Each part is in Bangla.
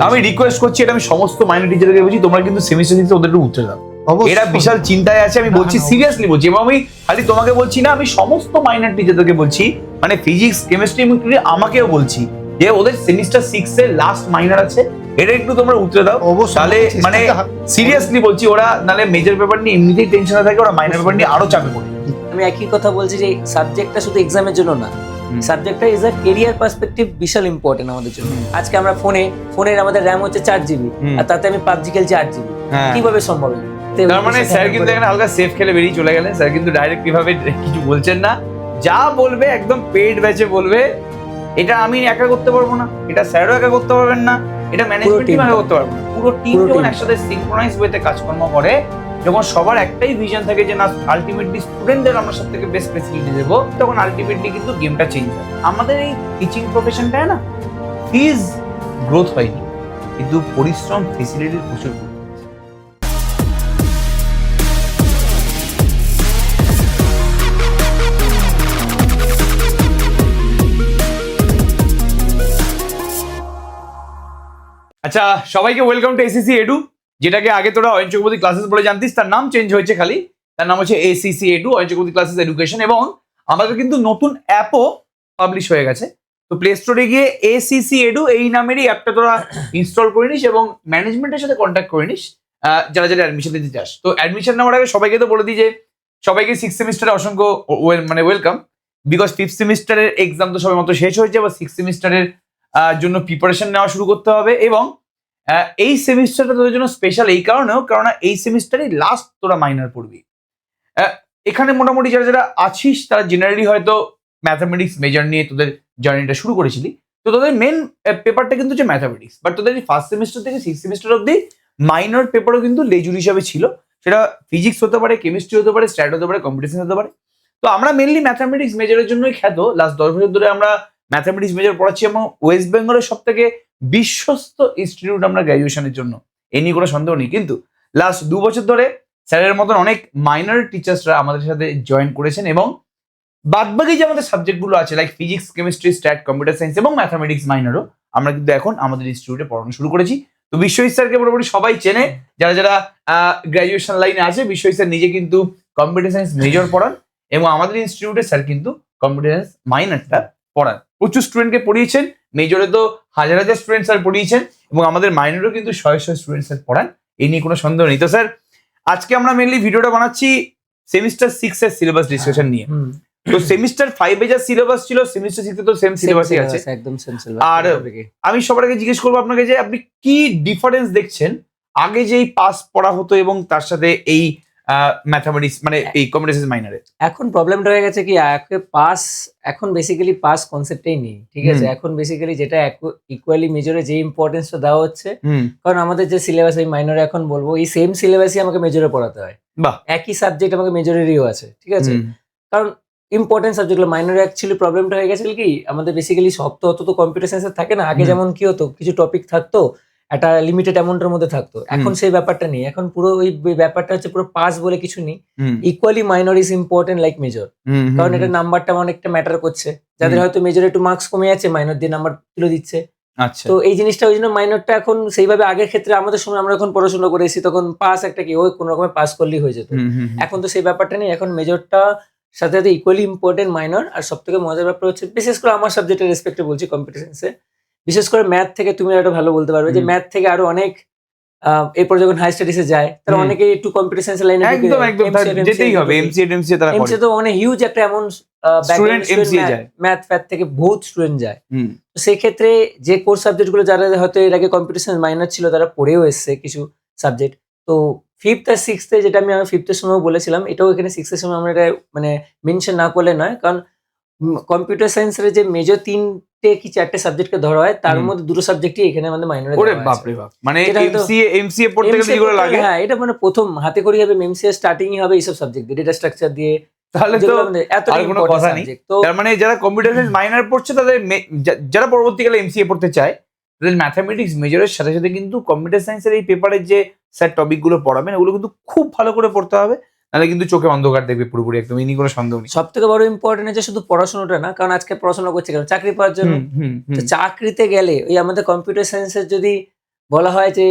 আমি রিকোয়েস্ট করছি, এটা আমি সমস্ত মাইনর টিচারকে বলছি, তোমরা কিন্তু সেমিস্টার দিতে ওদের একটু উঠে দাও। এরা বিশাল চিন্তায় আছে, আমি বলছি সিরিয়াসলি বলছি, এবং আমি খালি তোমাকে বলছি না, আমি সমস্ত মাইনর টিচারদেরকে বলছি, মানে ফিজিক্স কেমিস্ট্রি আমাকেও বলছি যে ওদের সেমিস্টার 6 এর লাস্ট মাইনর আছে, এটা একটু তোমরা উতরে দাও। তাহলে মানে সিরিয়াসলি বলছি, ওরা নালে মেজর পেপার নিয়ে এমনিতেই টেনশনে থাকে, ওরা মাইনর পেপার নিয়ে আরো চাপে পড়ে। আমি একই কথা বলছি যে সাবজেক্টটা শুধু এক্সামের জন্য না, সাবজেক্টটা ইজ আ কেরিয়ার পার্সপেক্টিভ বিশাল ইম্পর্টেন্ট আমাদের জন্য। আজকে আমরা ফোনের আমাদের র্যাম হচ্ছে 4 GB, আর তাতে আমি পাবজি খেলছি 8 GB, কিভাবে সম্ভব? তার মানে স্যার কিন্তু এখানে হালকা সেফ খেলে বেরিয়ে চলে গেলেন। স্যার কিন্তু ডাইরেক্ট কিভাবে কিছু বলছেন না, যা বলবে একদম পেইড ব্যাচে বলবে। এটা আমি একা করতে পারবো না, এটা স্যারও একা করতে পারবেন না, এটা ম্যানেজমেন্ট টিম একা করতে পারবে না। পুরো টিম যখন একসাথে সিনক্রোনাইজ ওয়েতে কাজকর্ম করে, যখন সবার একটাই ভিশন থাকে যে না আলটিমেটলি স্টুডেন্টদের আমরা সব থেকে বেস্ট ফেসিলিটি দেবো, তখন আলটিমেটলি কিন্তু গেমটা চেঞ্জ হয়। আমাদের এই টিচিং প্রফেশনটায় না ফিজ গ্রোথ হয়নি, কিন্তু পরিশ্রম ফেসিলিটির প্রচুর। আচ্ছা, সবাইকে ওয়েলকাম টু এসিসি এডু, যেটাকে আগে তোরা অয়ন চক্রবর্তী ক্লাসেস বলে জানতিস, তার নাম চেঞ্জ হয়েছে খালি, তার নাম হচ্ছে ACC edu, Ayan Chakraborty classes education. এবং আমাদের কিন্তু নতুন অ্যাপও পাবলিশ হয়ে গেছে। তো প্লে স্টোরে গিয়ে এসিসি এডু এই নামেরই অ্যাপটা তোরা ইনস্টল করে নিস এবং ম্যানেজমেন্টের সাথে কন্ট্যাক্ট করে নিস, যারা যারা অ্যাডমিশন দিতে চাস। তো অ্যাডমিশন নেওয়ার আগে সবাইকে তো বলে দিই যে সবাইকে 6th সেমিস্টারে অসংখ্য ওয়েলকাম, বিকজ 5th সেমিস্টারের এক্সাম তো সবাই মতো শেষ হয়েছে, বা 6th সেমিস্টারের জন্য প্রিপারেশন নেওয়া শুরু করতে হবে। এবং এই সেমিস্টারটা তোদের জন্য স্পেশাল এই কারণেও, কারণ এই সেমিস্টারে লাস্ট তোরা মাইনর পড়বি। এখানে মোটামুটি যারা যারা আছিস তারা জেনারেলি হয়তো ম্যাথামেটিক্স মেজর নিয়ে তোদের জার্নিটা শুরু করেছিলি, তো তোদের মেন পেপারটা কিন্তু হচ্ছে ম্যাথামেটিক্স। বাট তোদের ফার্স্ট সেমিস্টার থেকে 6th সেমিস্টার অব্দি মাইনর পেপারও কিন্তু লেজুর হিসাবে ছিল। সেটা ফিজিক্স হতে পারে, কেমিস্ট্রি হতে পারে, স্ট্যাট হতে পারে, কম্পিটিশন হতে পারে। তো আমরা মেনলি ম্যাথামেটিক্স মেজরের জন্যই খ্যাত। লাস্ট 10 বছর ধরে আমরা ম্যাথামেটিক্স মেজর পড়াচ্ছি, এবং ওয়েস্ট বেঙ্গলের সব থেকে বিশ্বস্ত ইনস্টিটিউট আমরা গ্র্যাজুয়েশনের জন্য, এ নিয়ে কোনো সন্দেহ নেই। কিন্তু লাস্ট 2 বছর ধরে স্যারের মতন অনেক মাইনর টিচার্সরা আমাদের সাথে জয়েন করেছেন, এবং বাদবাকি যে আমাদের সাবজেক্টগুলো আছে like physics, chemistry, stat, computer science এবং ম্যাথামেটিক্স মাইনরও আমরা কিন্তু এখন আমাদের ইনস্টিটিউটে পড়ানো শুরু করেছি। তো বিশ্বজিৎ স্যারকে মোটামুটি সবাই চেনে, যারা যারা গ্র্যাজুয়েশন লাইনে আছে। বিশ্বজিৎ স্যার নিজে কিন্তু কম্পিউটার সায়েন্স মেজর পড়ান, এবং আমাদের ইনস্টিটিউটে স্যার কিন্তু কম্পিউটার সায়েন্স মাইনরটা পড়ান। প্রচুর স্টুডেন্টকে পড়িয়েছেন, মেজরে তো হাজার হাজার স্টুডেন্ট স্যার পড়িয়েছেন, এবং আমাদের মাইনরও কিন্তু 100 স্টুডেন্ট স্যার পড়ান, এই নিয়ে কোনো সন্দেহ নেই। তো স্যার আজকে আমরা মেনলি ভিডিওটা বানাচ্ছি সেমিস্টার 6 এর সিলেবাস ডিসকাশন নিয়ে। তো সেমিস্টার 5 এ যা সিলেবাস ছিল, সেমিস্টার 6 এ তো সেম সিলেবাসই আছে, একদম সেম সিলেবাস। আর আমি সবার আগে জিজ্ঞেস করবো আপনাকে যে আপনি কি ডিফারেন্স দেখছেন আগে যেই পাস পড়া হতো এবং তার সাথে এই ম্যাথামেটিক্স মানে এই কম্পিউটার সায়েন্স মাইনরে? এখন প্রবলেমটা হয়ে গেছে কি, পাস এখন বেসিক্যালি পাস কনসেপ্টই নেই, ঠিক আছে? এখন বেসিক্যালি যেটা ইকুয়ালি মেজরে যে ইম্পর্টেন্সটা দেওয়া হচ্ছে, কারণ আমাদের যে সিলেবাস এই মাইনরে এখন বলবো, এই সেম সিলেবাসই আমাকে মেজরে পড়াতে হয়। একই সাবজেক্ট আমাকে মেজরেরও আছে, ঠিক আছে? কারণ ইম্পর্টেন্ট সাবজেক্টগুলো মাইনরে অ্যাকচুয়ালি প্রবলেমটা হয়ে গেছে কি, আমাদের বেসিক্যালি সব তো অত তো কম্পিউটার সায়েন্সের থাকে না। আগে যেমন কি হতো, কিছু টপিক থাকতো একটা লিমিটেড অ্যামাউন্টের মধ্যে থাকতো, এখন সেই ব্যাপারটা নেই। এখন পুরো ওই ব্যাপারটা হচ্ছে পুরো পাস বলে কিছু নেই, equally minor is important like major. কারণ এটা নাম্বারটা অনেকটা ম্যাটার করছে, যাদের হয়তো মেজরে একটু মার্কস কমে যাচ্ছে, মাইনর দিয়ে নাম্বার তুলে দিচ্ছে। তো এই জিনিসটা, ওই জন্য মাইনরটা এখন সেইভাবে আগের ক্ষেত্রে আমাদের সময় আমরা যখন পড়াশোনা করে এসেছি তখন পাস একটা কি ওই কোনো রকমের পাস করলেই হয়ে যেত। এখন তো সেই ব্যাপারটা নেই, এখন মেজরটা সাথে সাথে ইকুয়ালি ইম্পর্টেন্ট মাইনর। আর সব থেকে মজার ব্যাপার হচ্ছে, বিশেষ করে আমার সাবজেক্টের রেসপেক্টে বলছি, কম্পিউটার সায়েন্সে বিশেষ করে ম্যাথ থেকে তুমি একটা ভালো বলতে পারবে যে ম্যাথ থেকে আরো অনেক এরপর যখন হাই স্টাডিজে যায় তারা অনেকে একটু কম্পিউটার সায়েন্স লাইনে একদম যেতেই হবে। এমসিএ তারা করে, এমসিএ তো মানে হিউজ একটা অ্যামাউন্ট স্টুডেন্ট এমসিএ যায়, ম্যাথ থেকে বহুত স্টুডেন্ট যায়। তো সেই ক্ষেত্রে যে কোর্স সাবজেক্টগুলো যারা হয়তো এর আগে কম্পিউটার সায়েন্স মাইনর ছিল তারা পড়েও এসছে কিছু সাবজেক্ট। তো 5th আর 6th যেটা আমি 5th এর সময় বলেছিলাম, এটাও এখানে 6th এর সময় আমরা এটা মানে মেনশন না করলে নয়, কারণ কম্পিউটার সায়েন্সের যে মেজর 3টে কি 4টে সাবজেক্টকে ধরা হয়, তার মধ্যে 2টো সাবজেক্টই এখানে আমাদের মাইনরে ধরা হয়। বাপ রে বাপ, মানে এমসিএ পড়তে গেলে এগুলো লাগে। হ্যাঁ, এটা মানে প্রথম হাতে করি হবে, এমসিএ স্টার্টিংই হবে এইসব সাবজেক্ট দিয়ে, ডেটা স্ট্রাকচার দিয়ে। তাহলে তো আর কোনো কথা নেই। তার মানে যারা কম্পিউটার সায়েন্স মাইনর পড়ছে তাদের, যারা পরবর্তীকালে এমসিএ পড়তে চায়, তাদের ম্যাথামেটিক্স মেজরের সাথে সাথে কিন্তু কম্পিউটার সায়েন্সের এই পেপারের যে স্যার টপিকগুলো পড়াবেন ওগুলো কিন্তু খুব ভালো করে পড়তে হবে, নাহলে কিন্তু চোখে অন্ধকার দেখবে পুরোপুরি, একদম এই নিয়ে কোনো সন্দেহ নেই। সব থেকে বড় ইম্পর্টেন্ট হচ্ছে শুধু পড়াশোনাটা না, কারণ আজকে পড়াশোনা করছে কেন, চাকরি পাওয়ার জন্য। চাকরিতে গেলে ওই আমাদের কম্পিউটার সায়েন্সের যদি বলা হয় যে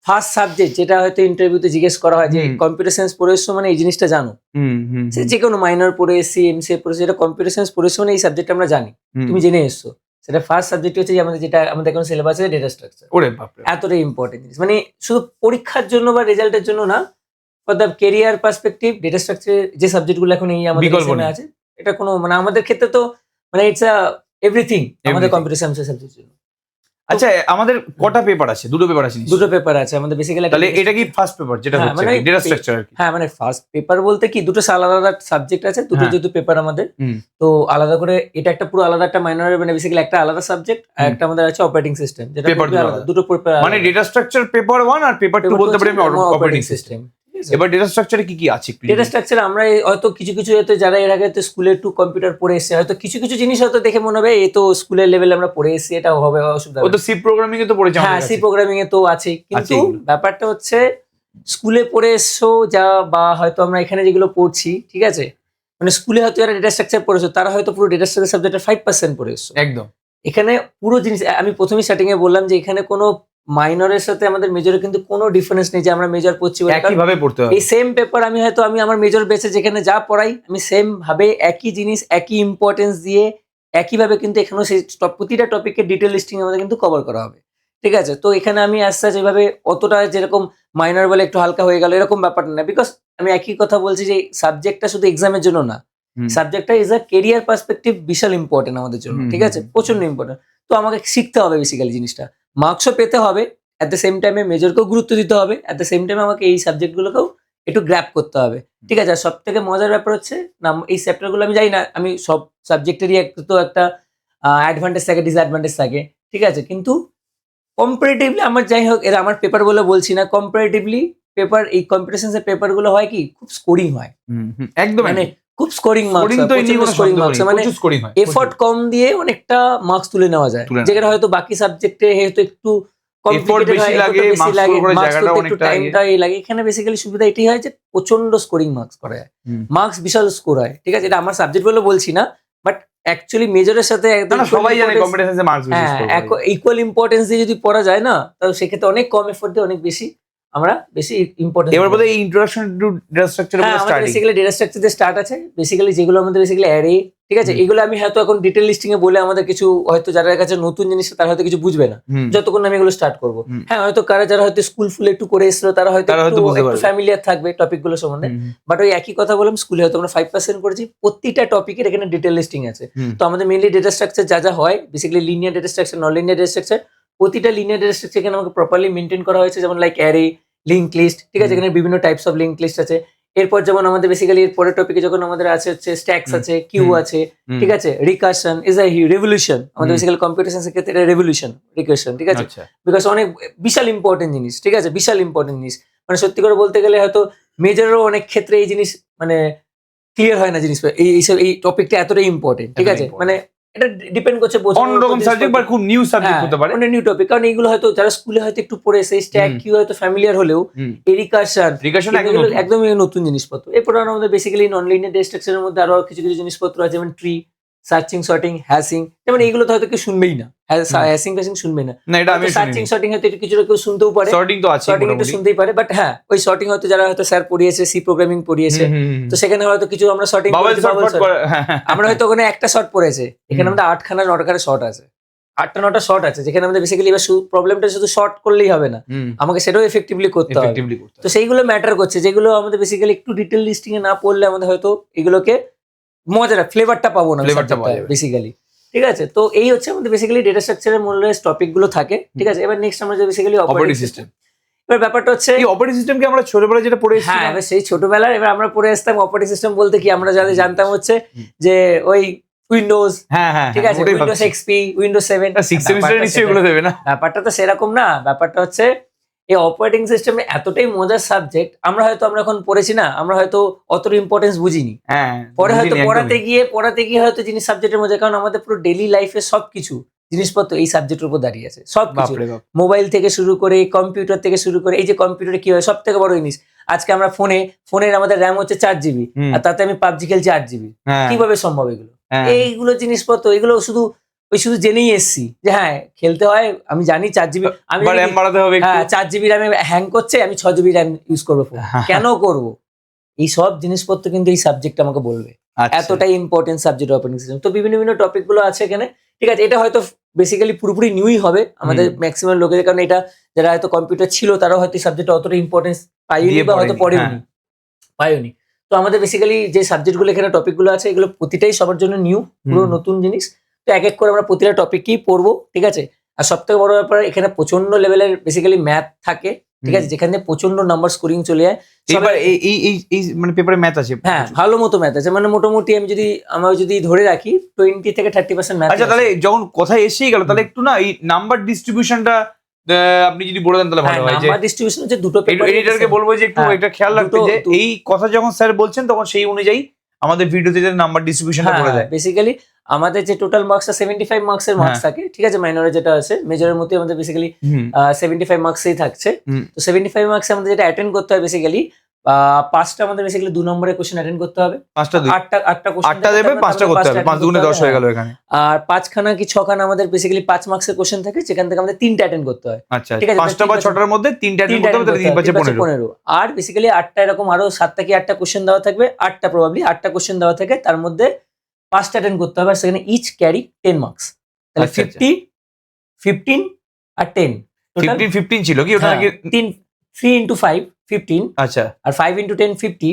ফার্স্ট সাবজেক্ট যেটা হয়তো ইন্টারভিউতে জিজ্ঞেস করা হয় যে কম্পিউটার সায়েন্স পড়ে এসছো মানে এই জিনিসটা জানো, সে যে কোনো মাইনর পড়ে এসছি এমসিএ পড়েছি, এটা কম্পিউটার সায়েন্স পড়ে এসছো মানে এই সাবজেক্ট আমরা জানি, তুমি জেনে এসছো। সেটা ফার্স্ট সাবজেক্ট হচ্ছে যে আমাদের যেটা আমাদের এখন সিলেবাস আছে ডেটা স্ট্রাকচার। ওরে বাপরে, এতটাই ইম্পর্টেন্ট জিনিস, মানে শুধু পরীক্ষার জন্য বা রেজাল্টের জন্য না, for the career perspective data structure যে সাবজেক্টগুলো এখন এই আমাদের বিকল্প এক্সামে নেই। আছে, এটা কোনো মানে আমাদের ক্ষেত্রে তো মানে ইটস এভরিথিং আমাদের Everything. কম্পিউটার সায়েন্সের সাবজেক্টের জন্য। আচ্ছা আমাদের কটা পেপার আছে? দুটো পেপার আছে নিশ্চয়ই? দুটো পেপার আছে আমাদের বেসিক্যালি। তাহলে এটা কি ফার্স্ট পেপার যেটা হ্যাঁ, হচ্ছে মানে ডেটা স্ট্রাকচার আর কি? হ্যাঁ মানে ফার্স্ট পেপার বলতে কি দুটো আলাদা আলাদা সাবজেক্ট আছে, দুটো হ্যাঁ। যেহেতু পেপার আমাদের, হুম। তো আলাদা করে এটা একটা পুরো আলাদা একটা মাইনর, মানে বেসিক্যালি একটা আলাদা সাবজেক্ট, আর একটা আমাদের আছে অপারেটিং সিস্টেম, যেটা Paper পুরোপুরি দুটো আলাদা, আলাদা। দুটো পেপার মানে ডেটা স্ট্রাকচার পেপার 1 আর পেপার 2 বলতে পারি আমি অপারেটিং সিস্টেম। এবার ডেটা স্ট্রাকচারে কি কি আছে একটু ডেটা স্ট্রাকচার আমরা হয়তো কিছু কিছু হয়তো যারা এর আগে তো স্কুলে একটু কম্পিউটার পড়ে এসেছে, হয়তো কিছু কিছু জিনিস হয়তো দেখে মনে হবে এই তো স্কুলের লেভেলে আমরা পড়ে এসেছি, এটা হবে অসুবিধা ও তো সি প্রোগ্রামিং এ তো পড়েছে হ্যাঁ, আমাদের সি কাছে। প্রোগ্রামিং এ তো আছেই, কিন্তু এগুলো। ব্যাপারটা হচ্ছে স্কুলে পড়ে এসছো যা, বা হয়তো আমরা এখানে যেগুলো পড়ছি, ঠিক আছে, মানে স্কুলে হয়তো যারা ডেটা স্ট্রাকচার পড়েছো তারা হয়তো পুরো ডেটা স্ট্রাকচার সাবজেক্টের 5% পড়ে এসছো। একদম। এখানে পুরো জিনিস আমি প্রথমেই স্টার্টিং এ বললাম যে এখানে কোনো মাইনরের সাথে আমাদের মেজরে কিন্তু কোনো ডিফারেন্স নেই যে আমরা মেজর পড়ছি বলে, কারণ একই ভাবে পড়তে হবে। এই সেম পেপার আমি হয়তো আমি আমার মেজর বেসে যেখানে যা পড়াই আমি সেম ভাবে একই জিনিস একই ইম্পর্টেন্স দিয়ে একইভাবে কিন্তু এখানেও সেই প্রতিটা টপিকের ডিটেল লিস্টিং আমাদের কিন্তু কভার করা হবে, ঠিক আছে। তো এখানে আমি আস্তে আস্তে এভাবে অতটা যেরকম মাইনর বলে একটু হালকা হয়ে গেল এরকম ব্যাপারটা না, বিকজ আমি একই কথা বলছি যে সাবজেক্টটা শুধু এক্সামের জন্য না, হুম। সাবজেক্টটা ইজ আ কেরিয়ার পার্সপেক্টিভ বিশাল ইম্পর্টেন্ট আমাদের জন্য, হুম, ঠিক আছে, হুম, প্রচন্ড ইম্পর্টেন্ট। তো আমাকে শিখতে হবে বেসিক্যালি জিনিসটা, মার্কসও পেতে হবে, অ্যাট দ্য সেম টাইমে মেজরকেও গুরুত্ব দিতে হবে, অ্যাট দ্য সেম টাইমে আমাকে এই সাবজেক্টগুলোকেও একটু গ্র্যাপ করতে হবে, ঠিক আছে। আর সব থেকে মজার ব্যাপার হচ্ছে না, এই চ্যাপ্টারগুলো আমি জানি না, আমি সব সাবজেক্টেরই তো একটা অ্যাডভান্টেজ থাকে ডিসঅ্যাডভান্টেজ থাকে, ঠিক আছে, কিন্তু কম্পারেটিভলি আমার যাই হোক, এরা আমার পেপার বলে বলছি না, কম্পারেটিভলি পেপার এই কম্পিউটার সায়েন্সের পেপারগুলো হয় কি খুব স্কোরিং হয়, একদম মানে খুব স্কোরিং মার্কস, স্কোরিং তো এই নিয়ে কোনো স্কোরিং সন্দেহ মার্কস, নেই, মানে প্রচুর স্কোরিং হয়। এফোর্ট কম দিয়ে অনেকটা মার্কস তুলে নেওয়া যায়, তুলে নেওয়া যেখানে হয়তো বাকি সাবজেক্টে হয়তো একটু Effort বেশি লাগে, marks score করে জায়গাটাও অনেকটা ইয়ে। টাইমটা লাগে, এখানে বেসিক্যালি সুবিধা এটাই হয় যে প্রচন্ড স্কোরিং মার্কস করা যায়, মার্কস বিশাল স্কোর হয়, ঠিক আছে। এটা আমার সাবজেক্ট বলে বলছি না, বাট অ্যাকচুয়ালি মেজরের সাথে একদম না, সবাই জানে কম্পিউটার সায়েন্সে মার্কস বেশি হ্যাঁ, স্কোর করে। ইকুয়াল ইম্পর্টেন্স দিয়ে যদি পড়া যায় না, তাহলে সেক্ষেত্রে অনেক কম এফোর্ট দিয়ে অনেক বেশি আমরা বেশি ইম্পর্টেন্স। এবার বোধহয় এই ইন্ট্রোডাকশন টু ডেটা স্ট্রাকচার হ্যাঁ, আমাদের স্টার্টিং। বেসিক্যালি ডেটা স্ট্রাকচার দিয়ে স্টার্ট আছে, বেসিক্যালি যেগুলো আমাদের বেসিক্যালি অ্যারে, ঠিক আছে, এগুলো আমি হয়তো এখন ডিটেল লিস্টিং এ বলে আমাদের কিছু হয়তো যারা কাছে নতুন জিনিস তারা হয়তো কিছু বুঝবে না যতক্ষণ আমি এগুলো স্টার্ট করবো। হ্যাঁ, হয়তো যারা হয়তো স্কুল ফুলে একটু করে এসেছিল তারা হয়তো বুঝতে একটু পারবে। ফ্যামিলিয়ার থাকবে টপিক গুলো সম্বন্ধে, বাট ওই একই কথা বললাম, স্কুলে হয়তো আমরা 5% করেছি, প্রতিটা টপিকের এখানে ডিটেল লিস্টিং আছে। তো আমাদের মেইনলি ডেটা স্ট্রাকচার যা যা হয়, basically linear data structure, non linear data structure, প্রতিটা লিনিয়ার ডেটা স্ট্রাকচার এখানে আমাকে প্রপারলি মেনটেন করা হয়েছে, যেমন লাইক অ্যারে, লিঙ্ক লিস্ট, ঠিক আছে, এখানে বিভিন্ন টাইপস অফ লিঙ্ক লিস্ট আছে। এরপর যেমন আমাদের বেসিক্যালি এর পরের টপিকে যখন আমাদের আছে হচ্ছে স্ট্যাকস আছে, কিউ আছে, ঠিক আছে, রিকারশন ইজ আ রেভলিউশন, আমাদের বেসিক্যালি কম্পিউটার সায়েন্সের ক্ষেত্রে এটা রেভলিউশন, রিকারশন, ঠিক আছে, বিকজ অনেক বিশাল ইম্পর্টেন্ট জিনিস, ঠিক আছে, বিশাল ইম্পর্টেন্ট জিনিস, মানে সত্যি করে বলতে গেলে হয়তো মেজরেরও অনেক ক্ষেত্রে এই জিনিস মানে ক্লিয়ার হয় না জিনিস, এই টপিকটা এতটাই ইম্পর্টেন্ট, ঠিক আছে, মানে এটা ডিপেন্ড করছে অন্যরকম সাবজেক্ট বা খুব নিউ সাবজেক্ট হতে পারে, অনেক নিউ টপিক, কারণ এইগুলো হয়তো যারা স্কুলে হয়তো একটু পড়েছে, স্ট্যাক কিউ হয়তো ফ্যামিলিয়ার হলেও রিকারশন একদমই নতুন জিনিসপত্র। এরপর আমাদের বেসিক্যালি নন লিনিয়ার ডেটা স্ট্রাকচারের মধ্যে আরো কিছু কিছু জিনিসপত্র আছে, যেমন ট্রি, সার্চিং, সর্টিং, হ্যাশিং, যেমন এইগুলো তো হয়তো কেউ শুনবেই না, হ্যাশিং ফ্যাশিং শুনবে না, এটা আমি সার্চিং সর্টিং হয়তো কিছু কেউ শুনতেও পারে, সর্টিং তো আছে, সর্টিং একটু শুনতেই পারে, বাট হ্যাঁ ওই সর্টিং হয়তো যারা হয়তো স্যার পড়িয়েছে, সি প্রোগ্রামিং পড়িয়েছে, তো সেখানে হয়তো কিছু আমরা সর্টিং আমরা হয়তো ওখানে একটা শর্ট পড়েছে, এখানে আমাদের 8খানা 9খানা শর্ট আছে, 8টা 9টা শর্ট আছে, যেখানে আমাদের বেসিক্যালি এবার প্রবলেমটা শুধু শর্ট করলেই হবে না, আমাকে সেটাও এফেক্টিভলি করতে হবে। তো সেইগুলো ম্যাটার করছে, যেগুলো আমাদের বেসিক্যালি একটু ডিটেল লিস্টিং এ না পড়লে আমাদের হয়তো এগুলোকে মজাটা ফ্লেভারটা পাবো না বেসিক্যালি, ঠিক আছে। তো এই হচ্ছে আমাদের বেসিক্যালি ডেটা স্ট্রাকচারের মূল টপিক গুলো থাকে, ঠিক আছে। এবার নেক্সট আমরা যে বেসিক্যালি অপারেটিং সিস্টেম, এবার ব্যাপারটা হচ্ছে এই অপারেটিং সিস্টেমকে আমরা ছোটবেলায় যেটা পড়ে এসেছি, হ্যাঁ, এবার সেই ছোটবেলার এবার আমরা পড়ে আসতাম অপারেটিং সিস্টেম বলতে কি আমরা যাদের জানতাম হচ্ছে যে ওই উইন্ডোজ, ঠিক আছে, উইন্ডোজ এক্সপি, উইন্ডোজ 7, 6 সেমিস্টারে নিশ্চয়ই এগুলো দেবে না, ব্যাপারটা তো সেরকম না। ব্যাপারটা হচ্ছে এই অপারেটিং সিস্টেমে এতটাই মজার সাবজেক্ট, আমরা এখন পড়েছি না, আমরা হয়তো অতটা ইম্পর্টেন্স বুঝিনি, পরে হয়তো পড়াতে গিয়ে হয়তো জিনিস সাবজেক্টের মধ্যে, কারণ আমাদের পুরো ডেইলি লাইফে সবকিছু জিনিসপত্র এই সাবজেক্টের উপর দাঁড়িয়ে আছে, সবকিছু, মোবাইল থেকে শুরু করে কম্পিউটার থেকে শুরু করে, এই যে কম্পিউটারে কি হয় সব থেকে বড় জিনিস, আজকে আমরা ফোনের আমাদের র্যাম হচ্ছে 4GB, আর তাতে আমি পাবজি খেলছি 8GB, কিভাবে সম্ভব এগুলো? এইগুলো জিনিসপত্র, এগুলো শুধু ওই শুধু জেনেই এসছি যে হ্যাঁ খেলতে হয়, আমি জানি 4 GB, আমি বা র্যাম বাড়াতে হবে একটু। হ্যাঁ 4 GB র্যামে হ্যাং করছে, আমি 6 GB র্যাম ইউজ করবো ফোন, কেন করব? এই সব জিনিসপত্র কিন্তু এই সাবজেক্ট আমাকে বলবে, আচ্ছা। এতটাই ইম্পর্টেন্ট সাবজেক্ট অপারেটিং সিস্টেম। তো বিভিন্ন বিভিন্ন টপিক গুলো আছে এখানে, ঠিক আছে। এটা হয়তো বেসিক্যালি পুরোপুরি নিউই হবে আমাদের ম্যাক্সিমাম লোকেদের, কারণ এটা যারা হয়তো কম্পিউটার ছিল তারাও হয়তো এই সাবজেক্ট অতটা ইম্পর্টেন্স পাইনি দিয়ে বা হয়তো পড়েনি, পড়েনি, পাইনি। তো আমাদের বেসিক্যালি যে সাবজেক্ট গুলো এখানে টপিক গুলো আছে, এগুলো প্রতিটাই সবার জন্য নিউ, পুরো নতুন জিনিস। তো এক এক করে আমরা প্রতিটা টপিকই পড়বো, ঠিক আছে। আর সব থেকে বড় ব্যাপার, এখানে প্রচন্ড লেভেলের বেসিক্যালি ম্যাথ থাকে, ঠিক আছে, যেখানে প্রচন্ড নাম্বার স্কোরিং চলে যায়। এবার এই মানে পেপারে ম্যাথ আছে? হ্যাঁ, ভালো মতো ম্যাথ আছে, মানে মোটামুটি আমার যদি ধরে রাখি 20 থেকে 30% ম্যাথ। আচ্ছা, তাহলে যখন কথায় এসেই গেল, তাহলে একটু না এই নাম্বার ডিস্ট্রিবিউশনটা আপনি যদি বলে দেন তাহলে ভালো হয়। যে নাম্বার ডিস্ট্রিবিউশন হচ্ছে দুটো পেপার, এডিটরকে বলবো যে একটু এটা খেয়াল রাখতে, যে এই কথা যখন স্যার বলছেন তখন সেই অনুযায়ী আমাদের ভিডিওতে যে নাম্বার ডিস্ট্রিবিউশনটা করে দেয়। বেসিক্যালি আমাদের যে টোটাল মার্কসটা 75 মার্কসের মার্কস থাকে, ঠিক আছে, মাইনরে যেটা আছে, মেজরের মধ্যে আমাদের বেসিক্যালি 75 মার্কসই থাকছে। তো 75 মার্কসে আমাদের যেটা অ্যাটেন্ড করতে হয় বেসিক্যালি 5টা আমাদের বেসিক্যালি 2 নম্বরের কোশ্চেন অ্যাটেন্ড করতে হবে। 8টা কোশ্চেন দেবে, 5টা করতে হবে, 5 দুগুণে 10 হয়ে গেল এখানে। আর 5খানা কি 6খানা আমাদের বেসিক্যালি 5 মার্কসের কোশ্চেন থাকে, যেখান থেকে আমাদের 3টা অ্যাটেন্ড করতে হয়। আচ্ছা, ঠিক আছে, 5টা বা 6টার মধ্যে 3টা অ্যাটেন্ড করতে হবে, তাহলে 3 5 15। আর বেসিক্যালি 8টা এরকম আরো 7টা কি 8টা কোশ্চেন দেওয়া থাকবে, 8টা প্রবাবলি 8টা কোশ্চেন দেওয়া থাকে, তার মধ্যে 5টা অ্যাটেন্ড করতে হবে, আর সেখানে ইচ ক্যারি 10 মার্কস। তাহলে 50, 15 আর 10, 15 ছিল কি ওটা নাকি? 3 into 5 15। আচ্ছা, আর 5 into 10 50।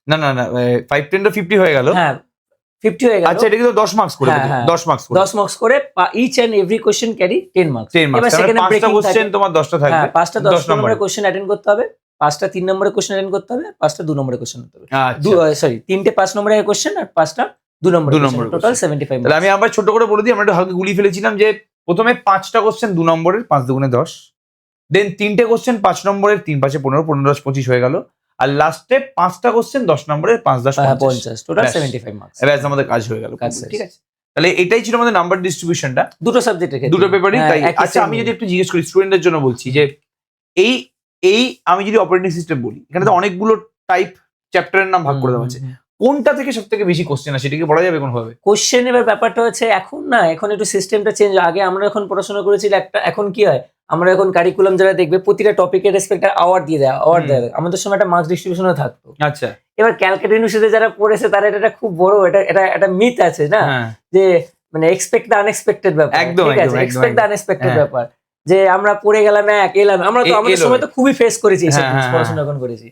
না 5 10 তো 50 হয়ে গেল। হ্যাঁ 50 হয়ে গেল। আচ্ছা, এটা কিন্তু 10 মার্কস করে, 10 মার্কস করে, 10 মার্কস করে, each and every question carry 10 marks. এবার সেখানে 5টা কোশ্চেন তোমার 10টা থাকবে। হ্যাঁ, 5টা 10 নম্বরের কোশ্চেন অ্যাটেন্ড করতে হবে, 5টা 3 নম্বরের কোশ্চেন অ্যাটেন্ড করতে হবে, 5টা 2 নম্বরের কোশ্চেন করতে হবে। সরি, 3টে 5 নম্বরের কোশ্চেন আর 5টা 2 নম্বরের কোশ্চেন, টোটাল 75 তাহলে আমি আবার ছোট করে বলে দিই, আমরা একটু হালকা গুলিয়ে ফেলেছিলাম যে প্রথমে 5টা কোশ্চেন 2 নম্বরের, 5 দুগুণে 10, দেন 3টে কোশ্চেন 5 নম্বরের, 3 5 15, 15 10 25 হয়ে গেল, আর লাস্টে 5টা কোশ্চেন 10 নম্বরের, 5 10 50, টোটাল 75 মার্কস। এবার আমাদের কাজ হয়ে গেল, ঠিক আছে। তাহলে এটাই ছিল আমাদের নাম্বার ডিস্ট্রিবিউশনটা দুটো সাবজেক্টের ক্ষেত্রে, দুটো পেপারই তাই। আচ্ছা, আমি যদি একটু জিজ্ঞেস করি স্টুডেন্টদের জন্য বলছি, যে এই আমি যদি অপারেটিং সিস্টেম বলি, এখানে তো অনেকগুলো টাইপ চ্যাপ্টারের নাম ভাগ করে দেওয়া আছে, কোনটা থেকে সব থেকে বেশি কোশ্চেন আসে, এটা কি বলা যাবে কোনোভাবে? কোশ্চেন এবার ব্যাপারটা হচ্ছে এখন একটু সিস্টেমটা চেঞ্জ। আগে আমরা এখন পড়াশোনা করেছি এখন কি হয়, আমরা এখন কারিকুলাম যারা দেখবে প্রতিটা টপিকের রেসপেক্ট আওয়ার দিয়ে দেয়, আমাদের সময় একটা মার্কস ডিস্ট্রিবিউশনও থাকতো। আচ্ছা, এবার ক্যালকাটা ইউনিভার্সিটিতে যারা পড়েছে তারা এটা খুব বড় এটা মিথ আছে না, যে মানে এক্সপেক্ট দ্য আনএক্সপেক্টেড ব্যাপার, ঠিক আছে, এক্সপেক্ট দ্য আনএক্সপেক্টেড ব্যাপার, যে আমরা পড়ে গেলাম এলাম, আমরা তো আমাদের সময় তো খুবই ফেস করেছি এইসব পড়াশোনা এখন করেছি।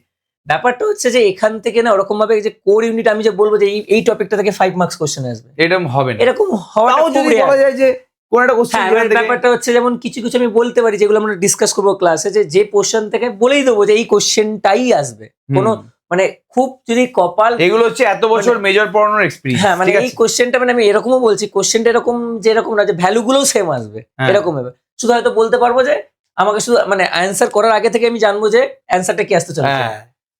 ব্যাপারটা হচ্ছে যে এখান থেকে না ওরকম ভাবে যে কোর ইউনিট আমি যে বলবো যে এই টপিকটা থেকে 5 মার্কস কোশ্চেন আসবে, এরকম হবে না, এরকম হওয়াটাও যদি বলা যায় যে কোন একটা কোশ্চেন। ব্যাপারটা হচ্ছে যেমন কিছু কিছু আমি বলতে পারি যেগুলো আমরা ডিসকাস করবো ক্লাসে, যে কোশ্চেন থেকে বলেই দেবো যে এই কোশ্চেনটাই আসবে, কোনো মানে খুব যদি কপাল, এগুলো হচ্ছে এত বছর মেজর পড়ানোর এক্সপেরিয়েন্স। হ্যাঁ, মানে এই কোশ্চেনটা মানে আমি এরকমও বলছি, কোশ্চেনটা এরকম যে এরকম না যে ভ্যালু গুলোও সেম আসবে, এরকম হবে। শুধু হয়তো বলতে পারবো যে আমাকে শুধু মানে অ্যান্সার করার আগে থেকে আমি জানবো যে অ্যান্সারটা কি আসতে চলেছে।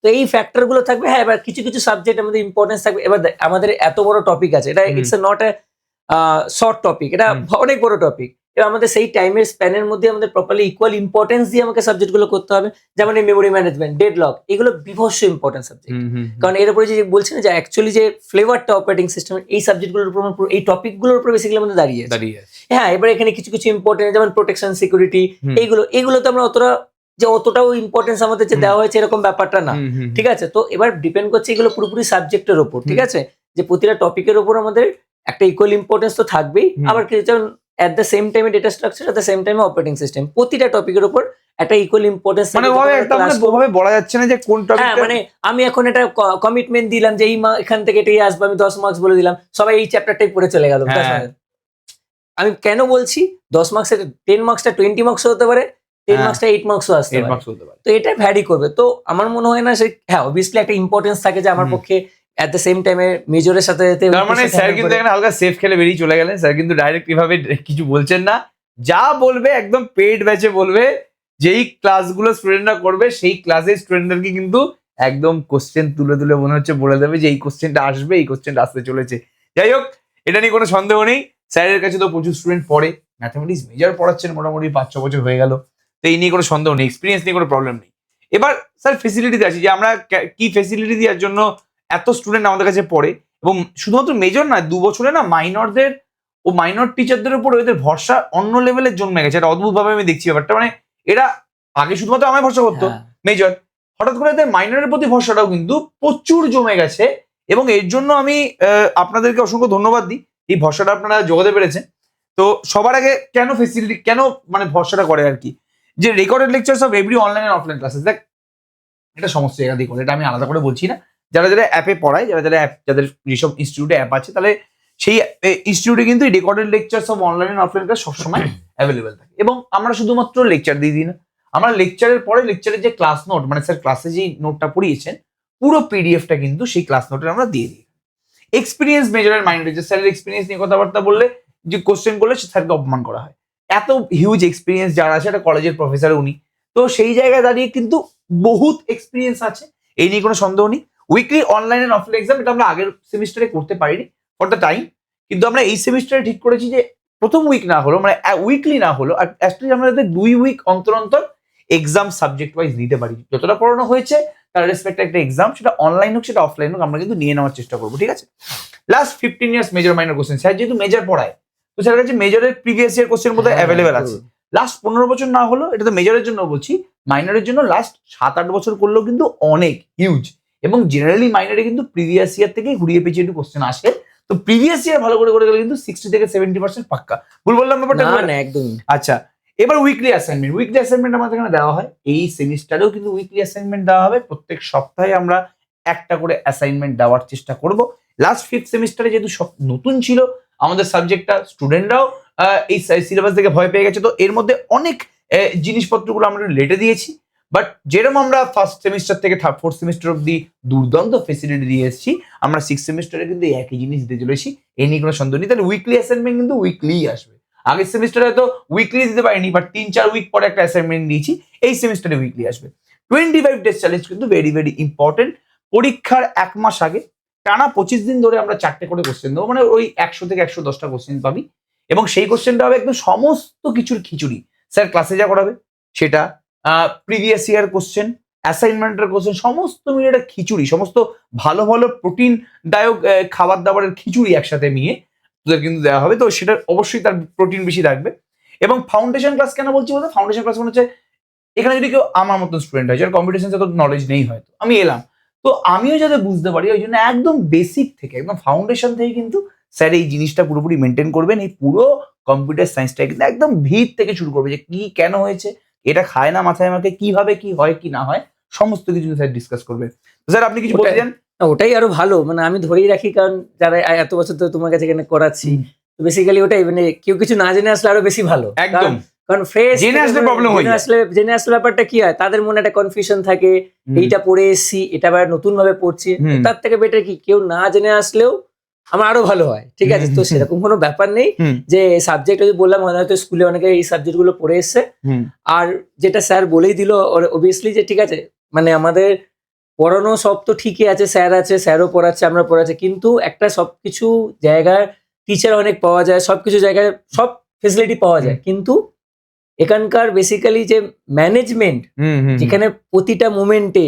তো এই ফ্যাক্টর গুলো থাকবে। হ্যাঁ, এবার কিছু কিছু সাবজেক্ট আমাদের ইম্পর্টেন্স থাকবে। এবার আমাদের এত বড় টপিক আছে, এটা it's not a short topic, এটা অনেক বড় টপিক। এবার আমাদের সেই টাইমের স্প্যানের মধ্যে আমাদের প্রপারলি ইকুয়াল ইম্পর্টেন্স দিয়ে আমাকে সাবজেক্ট গুলো করতে হবে। যেমন এই মেমোরি ম্যানেজমেন্ট, ডেডলক, এগুলো বিভৎস ইম্পর্টেন্ট সাবজেক্ট। কারণ এর উপরে যে বলছি না যে অ্যাকচুয়ালি যে ফ্লেভারটা অপারেটিং সিস্টেম, এই সাবজেক্টগুলোর উপর, এই টপিকগুলোর উপর বেসিক্যালি আমাদের দাঁড়িয়ে আছে। হ্যাঁ, এবার এখানে কিছু কিছু ইম্পর্টেন্ট যেমন প্রোটেকশন, সিকিউরিটি, এগুলো তো আমরা অতটাও ইম্পর্টেন্স আমাদের যে দেওয়া হয়েছে এরকম ব্যাপারটা না, ঠিক আছে। তো এবার ডিপেন্ড করছে এগুলো পুরোপুরি সাবজেক্টের উপর, ঠিক আছে, যে প্রতিটা টপিকের উপর আমাদের একটা ইকুয়াল ইম্পর্টেন্স তো থাকবেই। আবার যেমন এট দ্য সেম টাইমে data structure, at the same টাইমে অপারেটিং সিস্টেম, প্রতিটা টপিকের উপর একটা ইকুয়াল ইম্পর্টেন্স। মানে ওভাবে বলা যাচ্ছে না যে কোন টপিক। হ্যাঁ, মানে আমি এখন এটা কমিটমেন্ট দিলাম যে এখান থেকে এটাই আসবে, আমি 10 মার্কস বলে দিলাম, সবাই এই চ্যাপ্টারটাই পড়ে চলে গেল। আমি কেন বলছি 10 মার্কসের 10 মার্কসটা 20 মার্কস হতে পারে, 10 মার্কসটা 8 মার্কসও আসতে পারে। তো এটা ভ্যারি করবে। তো আমার মনে হয় না সে, হ্যাঁ অবভিয়াসলি একটা ইম্পর্টেন্স থাকে যে আমার পক্ষে এট দ্য সেম টাইমে মেজরের সাথে তার মানে স্যার কিন্তু এখানে হালকা সেফ খেলে বেরিয়ে চলে গেলেন। স্যার কিন্তু ডাইরেক্ট এভাবে কিছু বলছেন না, যা বলবে একদম পেইড ব্যাচে বলবে। যেই ক্লাসগুলো স্টুডেন্টরা করবে সেই ক্লাসের স্টুডেন্টদেরকে কিন্তু একদম কোশ্চেন তুলে তুলে মনে হচ্ছে বলে দেবে যে এই কোশ্চেনটা আসবে, এই কোশ্চেনটা আসতে চলেছে। যাই হোক, এটা নিয়ে কোনো সন্দেহ নেই। স্যারের কাছে তো প্রচুর স্টুডেন্ট পড়ে, ম্যাথামেটিক্স মেজর পড়াচ্ছেন মোটামুটি 5-6 বছর হয়ে গেল। তো এই নিয়ে কোনো সন্দেহ নেই, এক্সপিরিয়েন্স নিয়ে কোনো প্রবলেম নেই। এবার স্যার ফেসিলিটিতে আছি যে আমরা কি ফেসিলিটি দেওয়ার জন্য এত স্টুডেন্ট আমাদের কাছে পড়ে, এবং শুধুমাত্র মেজর না, 2 বছরে না মাইনরদের ও মাইনর টিচারদের উপর এদের ভরসা অন্য লেভেলের জন্মে গেছে। এটা অদ্ভুত ভাবে আমি দেখছি ব্যাপারটা। মানে এরা আগে শুধুমাত্র আমায় ভরসা করতো হ্যাঁ। মেজর, হঠাৎ করে এদের মাইনরের প্রতি ভরসাটাও কিন্তু প্রচুর জমে গেছে। এবং এর জন্য আমি আপনাদেরকে অসংখ্য ধন্যবাদ দিই, এই ভরসাটা আপনারা জোগাতে পেরেছেন। তো সবার আগে কেন ফেসিলিটি, কেন মানে ভরসাটা করে আর কি, যে recorded lectures of every online and offline classes. দেখ এটা সমস্ত জায়গা দিয়ে করে, এটা আমি আলাদা করে বলছি না। যারা যারা অ্যাপে পড়ায়, যারা যারা যাদের যেসব ইনস্টিটিউটে অ্যাপ আছে, তাহলে সেই ইনস্টিটিউটে কিন্তু recorded lectures of online and offline class সবসময় অ্যাভেলেবেল থাকে। এবং আমরা শুধুমাত্র লেকচার দিয়ে দিই না, আমরা লেকচারের পরে লেকচারের যে ক্লাস নোট, মানে স্যার ক্লাসে যেই নোটটা পড়িয়েছেন পুরো পিডিএফটা কিন্তু সেই ক্লাস নোটে আমরা দিয়ে দিই। এক্সপিরিয়েন্স মেজরের মাইন্ড যে স্যারের এক্সপিরিয়েন্স নিয়ে কথাবার্তা বললে, যে কোশ্চেন করলে স্যারকে অপমান করা হয়। এত হিউজ এক্সপিরিয়েন্স যারা আছে, একটা কলেজের প্রফেসর উনি, তো সেই জায়গায় দাঁড়িয়ে কিন্তু বহুত এক্সপিরিয়েন্স আছে, এই নিয়ে কোনো সন্দেহ নেই। Weekly online and offline exam এটা আমরা আগের সেমিস্টারে করতে পারিনি ফর দ্য টাইম, কিন্তু আমরা এই সেমিস্টারে ঠিক করেছি যে প্রথম উইক না হলো, মানে উইকলি না হলো, আর অ্যাটলিস্ট আমরা যাতে 2 উইক অন্তর অন্তর এক্সাম সাবজেক্ট ওয়াইজ নিতে পারি। যতটা পড়ানো হয়েছে তার রেসপেক্টে একটা এক্সাম, সেটা অনলাইন হোক সেটা অফলাইন হোক, আমরা কিন্তু নিয়ে নেওয়ার চেষ্টা করবো, ঠিক আছে। Last 15 years major minor question, sir যেহেতু মেজর পড়ায় তো স্যার কাছে মেজরের প্রিভিয়াস ইয়ার কোশ্চেন বোধহয় অ্যাভেলেবেল আছে। লাস্ট 15 বছর না হলো, এটা তো মেজরের জন্য বলছি, মাইনরের জন্য লাস্ট 7-8 বছর করলেও কিন্তু অনেক হিউজ। এবং জেনারেলি মাইনরে কিন্তু প্রিভিয়াস ইয়ার থেকে ঘুরিয়ে পেঁচিয়ে একটু কোশ্চেন আসে, তো প্রিভিয়াস ইয়ার ভালো করে গেলে কিন্তু 60 থেকে 70% পাক্কা। ভুল বললাম ব্যাপারটা? না একদম। আচ্ছা, এবার উইকলি অ্যাসাইনমেন্ট। উইকলি অ্যাসাইনমেন্ট আমাদের এখানে দেওয়া হয়, এই সেমিস্টারেও কিন্তু উইকলি অ্যাসাইনমেন্ট দেওয়া হবে। প্রত্যেক সপ্তাহে আমরা একটা করে অ্যাসাইনমেন্ট দেওয়ার চেষ্টা করব। লাস্ট 5th সেমিস্টারে যেহেতু সব নতুন ছিল আমাদের সাবজেক্টটা, স্টুডেন্টরাও এই সিলেবাস থেকে ভয় পেয়ে গেছে, তো এর মধ্যে অনেক জিনিসপত্রগুলো আমরা লেটে দিয়েছি। বাট যেরকম আমরা ফার্স্ট সেমিস্টার থেকে 4th সেমিস্টার অব্দি দুর্দান্ত ফেসিলিটি দিয়ে এসেছি, আমরা 6th সেমিস্টারে কিন্তু একই জিনিস দিতে চলেছি, এই নিয়ে কোনো সন্দেহ নেই। তাহলে উইকলি অ্যাসাইনমেন্ট কিন্তু উইকলিই আসবে। আগের সেমিস্টারে হয়তো উইকলি দিতে পারিনি, বাট 3-4 উইক পরে একটা অ্যাসাইনমেন্ট দিয়েছি, এই সেমিস্টারে উইকলি আসবে। 25 ডেজ চ্যালেঞ্জ কিন্তু ভেরি ভেরি ইম্পর্টেন্ট। পরীক্ষার 1 মাস আগে টানা 25 দিন ধরে আমরা 4টে করে কোশ্চেন দেবো, মানে ওই 100 থেকে 110টা কোশ্চেন পাবি। এবং সেই কোশ্চেনটা হবে একদম সমস্ত কিছুর খিচুড়ি। স্যার ক্লাসে যা করাবে সেটা, প্রিভিয়াস ইয়ার কোশ্চেন, অ্যাসাইনমেন্টের কোশ্চেন, সমস্ত মিলে একটা খিচুড়ি, সমস্ত ভালো ভালো প্রোটিন দায়ক খাবার দাবারের খিচুড়ি একসাথে নিয়ে তোদের কিন্তু দেওয়া হবে। তো সেটা অবশ্যই তার প্রোটিন বেশি থাকবে। এবং ফাউন্ডেশন ক্লাস কেন বলছি বলতো, ফাউন্ডেশন ক্লাস মানে হচ্ছে এখানে যদি কেউ আমার মতন স্টুডেন্ট হয়, যার কম্পিটিশন যত নলেজ নেই হয়তো, আমি এলাম, তো আমিও যাতে বুঝতে পারি, ওই জন্য একদম বেসিক থেকে একদম ফাউন্ডেশন থেকে কিন্তু স্যার এই জিনিসটা পুরোপুরি মেনটেন করবেন। এই পুরো কম্পিউটার সায়েন্সটা কিন্তু একদম ভিত থেকে শুরু করবে, যে কি কেন হয়েছে, এটা খায় না মাথায় আমাকে, কিভাবে কি হয় কি না হয়, সমস্ত কিছু স্যার ডিসকাস করবে। স্যার আপনি কিছু বলতে চান? ওটাই আরো ভালো, মানে আমি ধরেই রাখি, কারণ যারা এত বছর ধরে তোমার কাছে এখানে করাচ্ছি, তো বেসিক্যালি ওটাই, মানে কেউ কিছু না জেনে আসলে আরো বেশি ভালো। একদম, কারণ ফ্রেশ জেনে আসলে প্রবলেম হয়ে যায়। জেনে আসলে ব্যাপারটা কি হয়, তাদের মনে একটা কনফিউশন থাকে, এইটা পড়ে এসছি, এটা আবার নতুন ভাবে পড়ছি, তার থেকে বেটার কি কেউ না জেনে আসলেও আমার আরো ভালো হয়, ঠিক আছে। তো সেরকম কোনো ব্যাপার নেই যে সাবজেক্ট যদি বললাম, হয়তো স্কুলে অনেকে এই সাবজেক্ট গুলো পড়ে এসছে, আর যেটা স্যার বলেই দিল অবভিয়াসলি, যে ঠিক আছে, মানে আমাদের পড়ানো সব তো ঠিকই আছে, স্যার আছে, স্যারও পড়াচ্ছে, আমরা পড়াচ্ছি, কিন্তু একটা সবকিছু জায়গায় টিচার অনেক পাওয়া যায়, সবকিছু জায়গায় সব ফেসিলিটি পাওয়া যায়, কিন্তু এখানকার বেসিক্যালি যে ম্যানেজমেন্ট, যেখানে প্রতিটা মোমেন্টে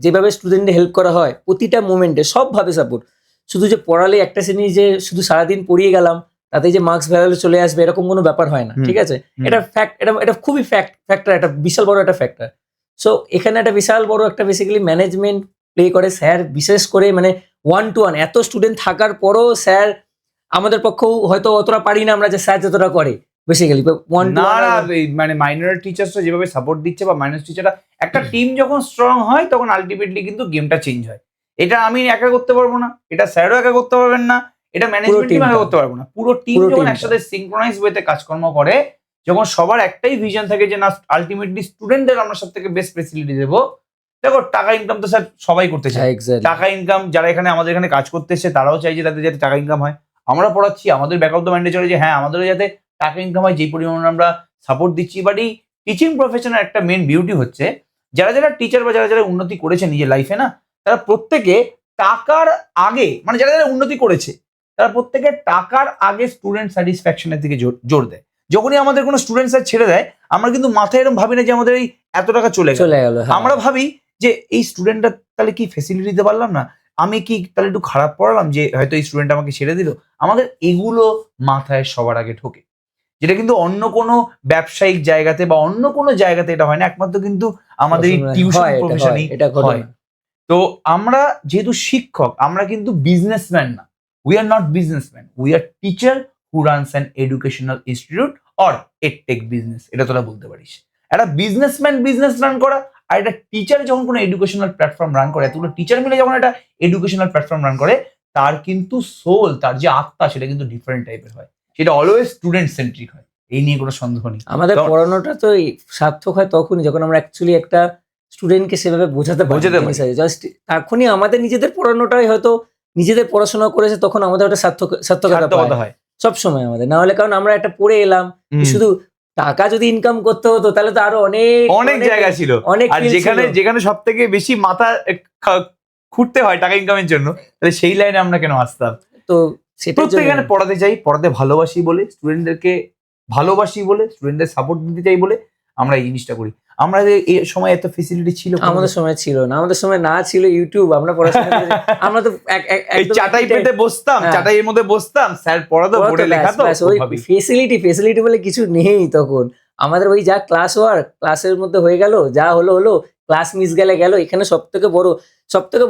যেভাবে স্টুডেন্টদের হেল্প করা হয়, প্রতিটা মোমেন্টে সবভাবে সাপোর্ট, শুধু যে পড়ালে একটা শ্রেণী যে শুধু সারাদিন পড়িয়ে গেলাম তাতে যে মার্কস ভ্যালু চলে আসবে এরকম কোনো ব্যাপার হয় না, ঠিক আছে। এটা ফ্যাক্ট, এটা খুবই ফ্যাক্টর, একটা বিশাল বড় একটা ফ্যাক্টর। সো এখানে একটা বিশাল বড় একটা বেসিক্যালি ম্যানেজমেন্ট প্লে করে স্যার, বিশেষ করে মানে 1-to-1 এত স্টুডেন্ট থাকার পরও স্যার, আমাদের পক্ষেও হয়তো অতটা পারি না আমরা যে স্যার যতটা করে বেসিক্যালি মানে মাইনর টিচার্সরা যেভাবে সাপোর্ট দিচ্ছে, বা মাইনর টিচাররা, একটা টিম যখন স্ট্রং হয় তখন আলটিমেটলি কিন্তু গেমটা চেঞ্জ হয়। এটা আমি একা করতে পারবো না, এটা স্যারও একা করতে পারবেন না, এটা ম্যানেজমেন্ট টিম একা করতে পারবো না। পুরো টিম যখন একসাথে সিনক্রোনাইজ ওয়েতে কাজকর্ম করে, যখন সবার একটাই ভিশন থাকে যে না আলটিমেটলি স্টুডেন্টদের আমরা সব থেকে বেস্ট ফেসিলিটি দেবো। দেখো টাকা ইনকাম তো স্যার সবাই করতে চায়, টাকা ইনকাম যারা এখানে আমাদের এখানে কাজ করতে এসে তারাও চাই যে তাদের যাতে টাকা ইনকাম হয়। আমরা পড়াচ্ছি, আমাদের ব্যাক অফ দ্য মাইন্ডে চলে যে হ্যাঁ আমাদেরও যাতে টাকা ইনকাম হয়, যেই পরিমাণে আমরা সাপোর্ট দিচ্ছি। বাট এই টিচিং প্রফেশনের একটা মেন বিউটি হচ্ছে, যারা যারা টিচার বা যারা যারা উন্নতি করেছে নিজের লাইফে না, তারা প্রত্যেকে টাকার আগে, মানে যারা যারা উন্নতি করেছে তারা প্রত্যেকে টাকার আগে স্টুডেন্ট স্যাটিসফ্যাকশনের দিকে জোর দেয়। যখনই আমাদের কোনো স্টুডেন্ট স্যার ছেড়ে দেয়, আমরা কিন্তু মাথায় এরকম ভাবি না যে আমাদের এই এত টাকা চলে গেল। আমরা ভাবি যে এই স্টুডেন্টটা তাহলে কি ফেসিলিটি দিতে পারলাম না, আমি কি তাহলে একটু খারাপ পড়ালাম যে হয়তো এই স্টুডেন্ট আমাকে ছেড়ে দিল? আমাদের এগুলো মাথায় সবার আগে ঢোকে, যেটা কিন্তু অন্য কোনো ব্যবসায়িক জায়গাতে বা অন্য কোনো জায়গাতে এটা হয় না, একমাত্র কিন্তু আমাদের এই টিউশন প্রফেশনেই এটা হয়। তো আমরা যেহেতু শিক্ষক, আমরা কিন্তু বিজনেসম্যান না, we are not businessman, we are teacher who runs an educational institute or edtech business. এটা তোরা বলতে পারিস। একটা বিজনেসম্যান বিজনেস রান করা, আর একটা টিচার যখন কোনো এডুকেশনাল প্ল্যাটফর্ম রান করে, এতগুলো টিচার মিলে যখন একটা এডুকেশনাল প্ল্যাটফর্ম রান করে, তার কিন্তু সোল, তার যে আত্মা, সেটা কিন্তু ডিফারেন্ট টাইপের হয়, সেটা অলওয়েজ স্টুডেন্ট সেন্ট্রিক হয়। এই নিয়ে কোনো সন্দেহ নেই। আমাদের পড়ানোটা তো সার্থক হয় তখনই যখন আমরা অ্যাকচুয়ালি একটা স্টুডেন্টকে সেভাবে বোঝাতে পারি। জাস্ট তখনই আমাদের নিজেদের পড়ানোটাই হয়তো নিজেদের পড়াশোনা করেছে, তখন আমাদের ওটা সার্থকতা হয় সব সময় আমাদের। না হলে কারণ আমরা একটা পড়ে এলাম, শুধু টাকা যদি ইনকাম করতে হতো তাহলে তো আরো অনেক জায়গা ছিল, আর যেখানে সব থেকে বেশি মাথা খুঁড়তে হয় টাকা ইনকামের জন্য, তাহলে সেই লাইনে আমরা কেন আসতাম? তো সেটা প্রত্যেকখানে পড়াতে চাই, পড়াতে ভালোবাসি বলে, স্টুডেন্টদেরকে ভালোবাসি বলে, স্টুডেন্টদের সাপোর্ট দিতে চাই বলে আমরা এই জিনিসটা করি। আমরা এই সময় এত ফেসিলিটি ছিল? আমাদের সময় ছিল না। আমাদের সময় না ছিল ইউটিউব, আমরা পড়াশোনা আমরা তো চাটাই পেতে বসতাম, চাটাইয়ের মধ্যে বসতাম, স্যার পড়াতো, বোর্ডে লেখাতো। ফেসিলিটি বলে কিছু নেই তখন। আমাদের ওই যা ক্লাস ওয়ার্ক, ক্লাসের মধ্যে হয়ে গেল, যা হলো, ক্লাস মিস গেল। এখানে সব থেকে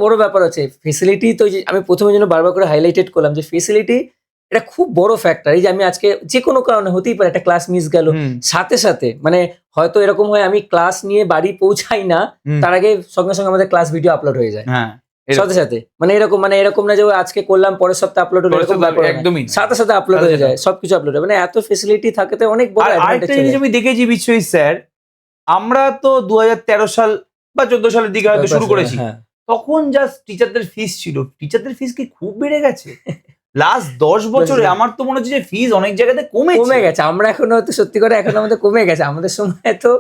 বড় ব্যাপার হচ্ছে ফেসিলিটি। তো আমি প্রথমে জন্য বারবার করে হাইলাইটেড করলাম যে ফেসিলিটি এটা খুব বড় ফ্যাক্টর। এই যে আমি আজকে যে কোনো কারণে হতেই পারে একটা ক্লাস মিস গেল, সাথে মানে হয়তো এরকম হয় আমি ক্লাস নিয়ে বাড়ি পৌঁছাই না, তার আগে সঙ্গে সঙ্গে আমাদের ক্লাস ভিডিও আপলোড হয়ে যায় সাথে। মানে এরকম না যে আজকে করলাম পরের সপ্তাহে আপলোড হলো, এরকম ব্যাপার একদমই সাথে আপলোড হয়ে যায়, সবকিছু আপলোড হয়। মানে এত ফেসিলিটি থাকতে অনেক বড় অ্যাডভান্টেজ। আমি দেখেছি বিশ্বজিৎ স্যার, আমরা তো 2013 সাল বা 14 সালের দিকে হয়তো শুরু করেছি, তখন জাস্ট টিচারদের ফিস ছিল। টিচারদের ফিস কি খুব বেড়ে গেছে? লাস্ট 10 বছরে আমার তো মনে হচ্ছে যে ফিস অনেক জায়গাতে কমে গেছে। আমরা এখন হয়তো সত্যি করে এখন আমাদের কমে গেছে। আমাদের সময় তো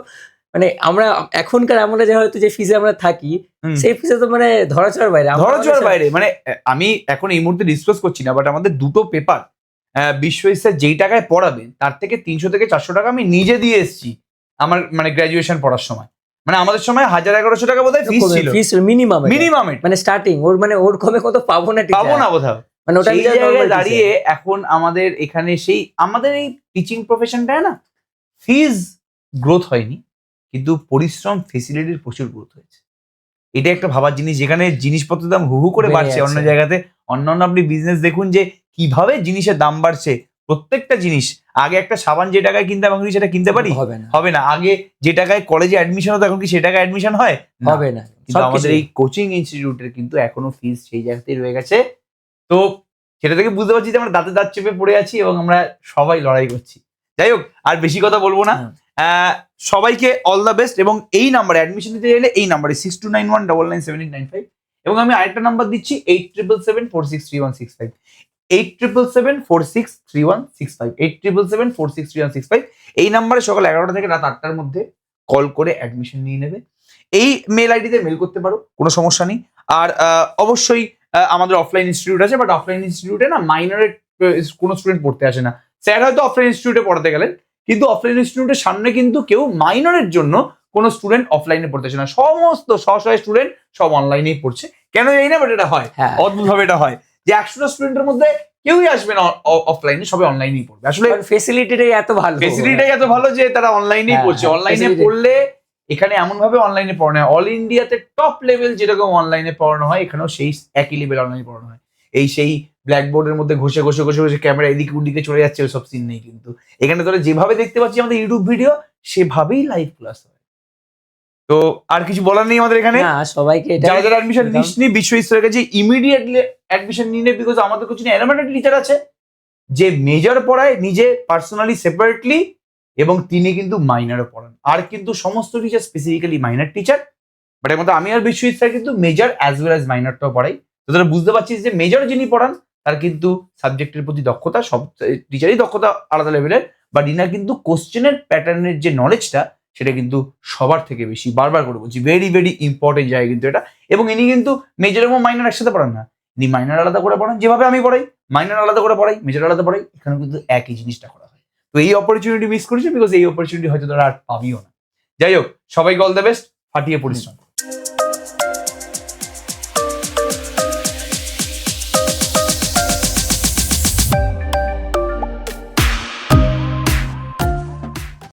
মানে আমরা এখনকার আমরা যে হয়তো যে ফিসে আমরা থাকি, সেই ফিসে তো মানে ধরাছোঁয়ার বাইরে। মানে আমি এখন এই মুহূর্তে ডিসকাস করছি না, বাট আমাদের দুটো পেপার বিশ্বজিৎ স্যার যেই টাকায় পড়াবেন তার থেকে 300 থেকে 400 টাকা আমি নিজে দিয়ে এসেছি আমার মানে গ্রাজুয়েশন পড়ার সময়। মানে আমাদের সময় 1000-1100 টাকা বোধহয় ফিস ছিল মিনিমাম, মানে স্টার্টিং ওর কমে কত পাবো না কোথাও। মানে ওটা দাঁড়িয়ে এখন আমাদের এখানে সেই আমাদের এই টিচিং প্রফেশনটা না, ফিজ গ্রোথ হয়নি, কিন্তু পরিশ্রম, ফেসিলিটির প্রচুর গ্রোথ হয়েছে। এটা একটা ভাবার জিনিস, যেখানে জিনিসপত্রের দাম হু করে বাড়ছে অন্য জায়গাতে। অন্যান্য আপনি বিজনেস দেখুন যে কিভাবে জিনিসের দাম বাড়ছে। প্রত্যেকটা জিনিস, আগে একটা সাবান যে টাকায় কিনতে এখন কি সেটা কিনতে পারি? হবে না। আগে যে টাকায় কলেজে অ্যাডমিশন হতো এখন কি সে টাকায় অ্যাডমিশন হয়? হবে না। কিন্তু আমাদের এই কোচিং ইনস্টিটিউটের কিন্তু এখনো ফিজ সেই জায়গাতেই রয়ে গেছে। তো সেটা থেকে বুঝতে পারছি যে আমরা দাঁতে দাঁত চেপে পড়ে আছি এবং আমরা সবাই লড়াই করছি। যাই হোক, আর বেশি কথা বলবো না। সবাইকে অল দ্য বেস্ট। এবং এই নাম্বারে অ্যাডমিশন দিতে চাইলে এই নাম্বারে 6291997895, এবং আমি আরেকটা নাম্বার দিচ্ছি 8777463165, 8777463165, 8777463165। এই নাম্বারে সকাল 11টা থেকে রাত 8টার মধ্যে কল করে অ্যাডমিশন নিয়ে নেবে। এই মেল আইডিতে মেল করতে পারো, কোনো সমস্যা নেই। আর অবশ্যই আমাদের অফলাইন ইনস্টিটিউট আছে, বাট অফলাইন ইনস্টিটিউটে না মাইনরের কোনো স্টুডেন্ট পড়তে আসে না। স্যার হয়তো অফলাইন ইনস্টিটিউটে পড়াতে গেলেন, কিন্তু অফলাইন ইনস্টিটিউটের সামনে কিন্তু কেউ মাইনরের জন্য কোনো স্টুডেন্ট অফলাইনে পড়তে আসে না। সমস্ত স্টুডেন্ট সব অনলাইনেই পড়ছে। কেন জানি না, বাট এটা হয়, অদ্ভুত ভাবে এটা হয় যে 100টা স্টুডেন্টের মধ্যে কেউই আসবে না অফলাইনে, সবাই অনলাইনেই পড়বে। আসলে ফেসিলিটিটাই এত ভালো যে তারা অনলাইনেই পড়ছে। অনলাইনে পড়লে এখানে এমন ভাবে অনলাইনে পড়ানো হয়, অল ইন্ডিয়াতে টপ লেভেল যেরকম অনলাইনে পড়ানো হয়, এখানেও সেই একই লেভেল অনলাইনে পড়ানো হয়। সেই ব্ল্যাকবোর্ডের মধ্যে ঘষে ক্যামেরা এদিকে ওদিকে চলে যাচ্ছে, ওই সব সিন নেই। কিন্তু এখানে তোরা যেভাবে দেখতে পাচ্ছি আমাদের ইউটিউব ভিডিও, সেভাবেই লাইভ ক্লাস হয়। তো আর কিছু বলার নেই আমাদের এখানে। সবাইকে যারা যারা অ্যাডমিশন নিসনি, বিশ্বজিৎ কাছে ইমিডিয়েটলি অ্যাডমিশন নিয়ে নেবে, বিকজ আমাদের কোচিং এরকম টিচার আছে যে মেজর পড়ায় নিজে পার্সোনালি সেপারেটলি, এবং তিনি কিন্তু মাইনারও পড়ান। আর কিন্তু সমস্ত teacher specifically minor teacher, but এর মধ্যে আমি আর বিশ্বজিৎ স্যার কিন্তু মেজর অ্যাজ ওয়েল অ্যাজ মাইনারটাও পড়াই। তো তোরা বুঝতে পারছিস যে মেজর যিনি পড়ান তার কিন্তু সাবজেক্টের প্রতি দক্ষতা, সব টিচারই দক্ষতা আলাদা লেভেলের, বাট ইনার কিন্তু কোশ্চেনের প্যাটার্নের যে নলেজটা, সেটা কিন্তু সবার থেকে বেশি। বারবার করে বলছি, ভেরি ভেরি ইম্পর্টেন্ট জায়গা কিন্তু এটা। এবং ইনি কিন্তু মেজর এবং মাইনার একসাথে পড়ান না, ইনি মাইনার আলাদা করে পড়ান, যেভাবে আমি পড়াই মাইনার আলাদা করে পড়াই, মেজর আলাদা পড়াই, এখানে কিন্তু একই জিনিসটা করা হয়। তো এই অপরচুনিটি মিস করেছি, বিকজ এই অপরচুনিটি হয়তো তোরা আর পাবিও না। যাই হোক, সবাইকে অল দ্য বেস্ট, ফাটিয়ে পরিশ্রম।